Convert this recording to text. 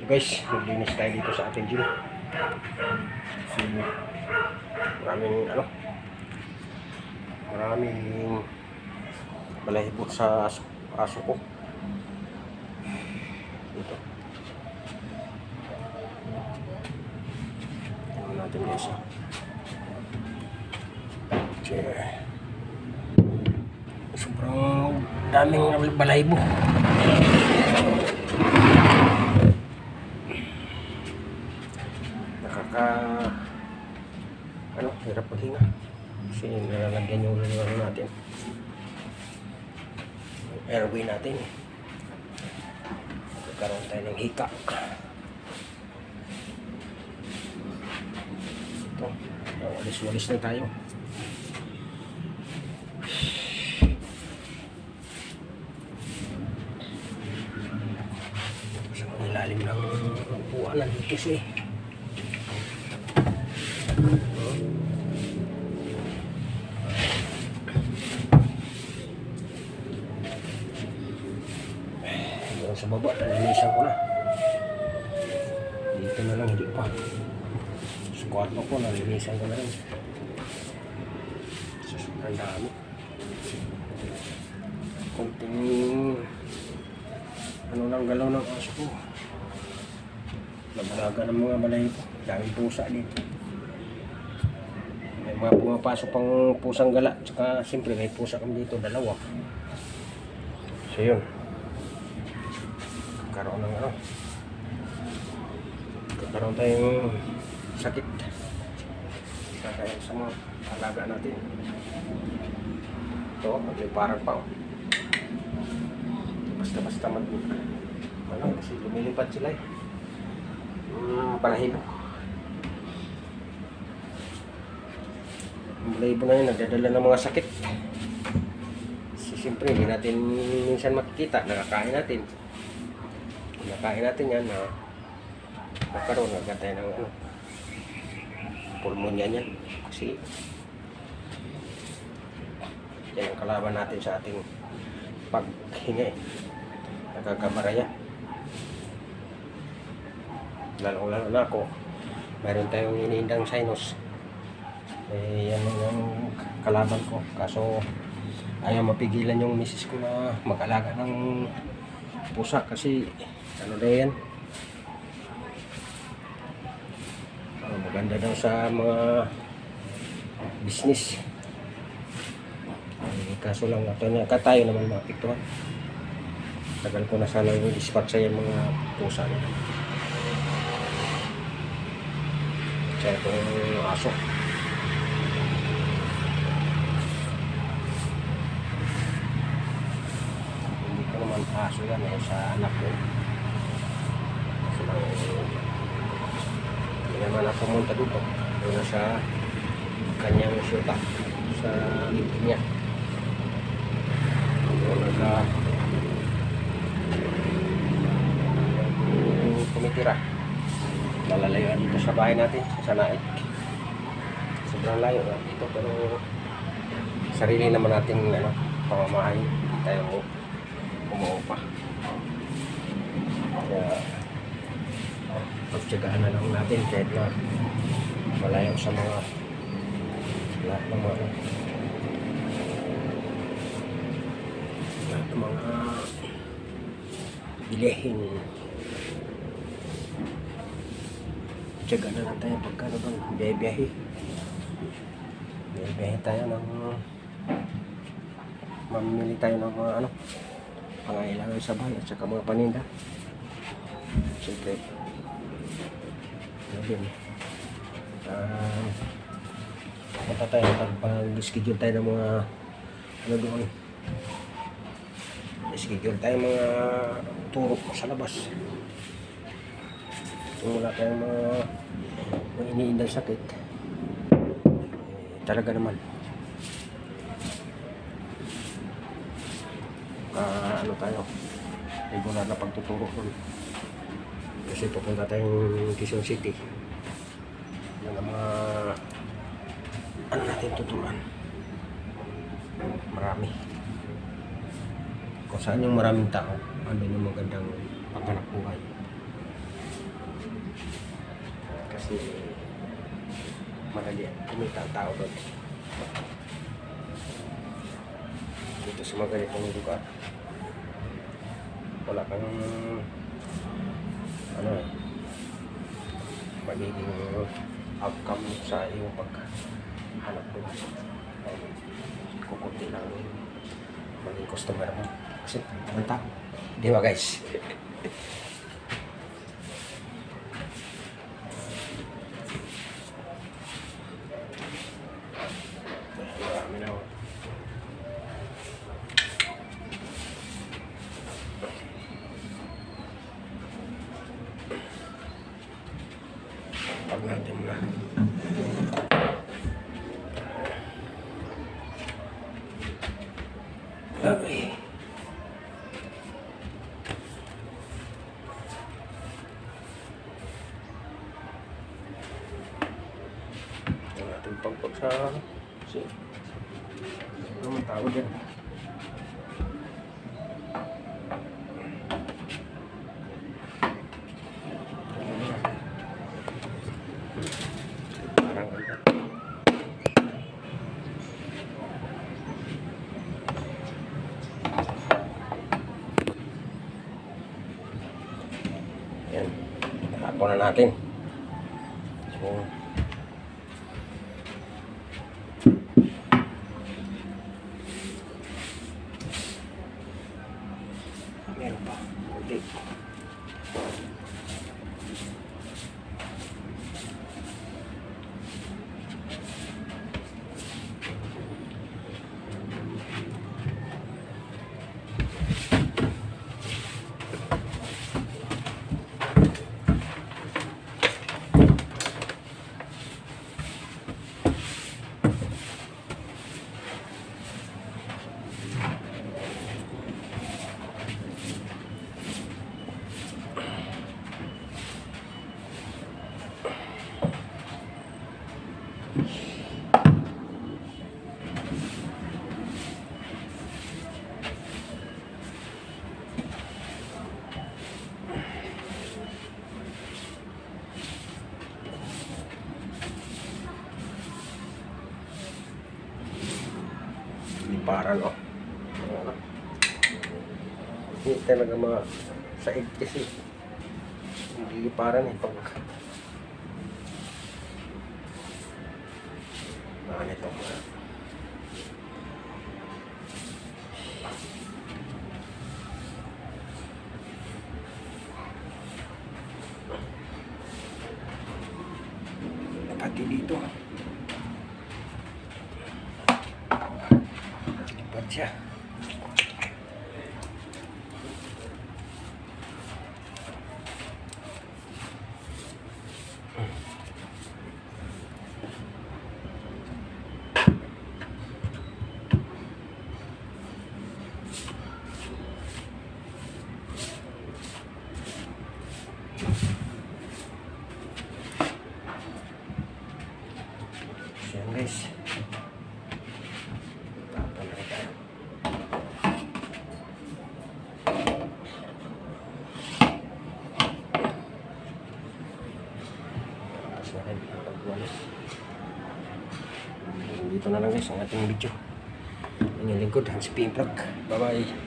Guys, maglinis tayo dito sa ating gym. So, maraming balahibo sa aso ko. Ito. Tingnan natin guys. Sobrang daming balahibo. Hirap maghinga kasi nalalagyan yung natin, airway natin. Magkaroon tayo ng hika. Ito, walis-walis na tayo. Sa ilalim ng upuan nandito siya. Sa baba, nalinisan ko na. Dito na lang, hindi pa. Sa kwarto ko, nalinisan ko na rin. Sa sobrang dami. Kunting lang galaw ng aso ko. Nabalaga ng mga balay ko. Daming pusa dito. May mga pumapasok pang pusang gala. Tsaka siyempre may pusa kami dito, dalawa. So yun. Kakaroon tayong sakit kaya sa mga alaga natin. Ito, may parang pa basta kasi lumilipad sila balahibo. Yung balahibo na yun nagdadala ng mga sakit. Siyempre hindi natin minsan makikita. Nakakain natin yan na magkaroon agad tayo ng pulmonya niyan kasi yan ang kalaban natin sa ating paghinga nagkakabaraya. Lalo na ako, mayroon tayong iniindang sinus, yan ang kalaban ko. Kaso ayaw mapigilan yung misis ko na mag-alaga ng pusa kasi ano na yan, maganda daw sa mga business. Kaso lang ito na tayo naman mapiktuhan. Tagal ko na sana yung dispatch yung mga pusa nila. Kaya itong aso hindi ko naman aso yan sa anak ko. Hindi naman ako pumunta dito. Doon na sa kanyang syuta sa libid niya. Doon na kumitira. Lalalayuan dito sa bahay natin sa Naik. Sobrang layo na dito pero sarili naman nating pamamahay. Hindi tayo umuupa. Kaya pagtsagaan na lang natin kahit na malayo sa mga lahat ng mga bilihin. Tsaga na lang tayo pagka bang biyahe tayo ng mamimili tayo ng mga pangailangan sa bahay at saka mga paninda. Siyempre yun punta tayo pag-schedule tayo ng mga doon, schedule tayo mga turo sa labas. Kung wala tayong mga iniindang sakit, talaga naman tayo regular na pagtuturo kasi pupunta tayong Quezon City. Yan ang mga natin tuturuan. Marami kung saan yung maraming tao, ano yung magandang paghanap buhay. Kasi marami kumita ang tao doon. Dito sa mga ganitong lugar, wala kang ano magiging outcome sa iyong paghanap doon. Kukunti lang maging customer mo kasi ang tao, di ba guys? Marami na. Pag natin na okay. Ang ating pagpag sa kasi ano man tawag yan. Parang ganda. Yan. Nakapon na natin. So, meron pa. Kunti. Parang hindi talaga said kasi hindi parang pag nito pati dito siya. Yan guys. Dito na lang guys ang ating video. Inyong lingkod, Hans P. Vlog. Bye bye.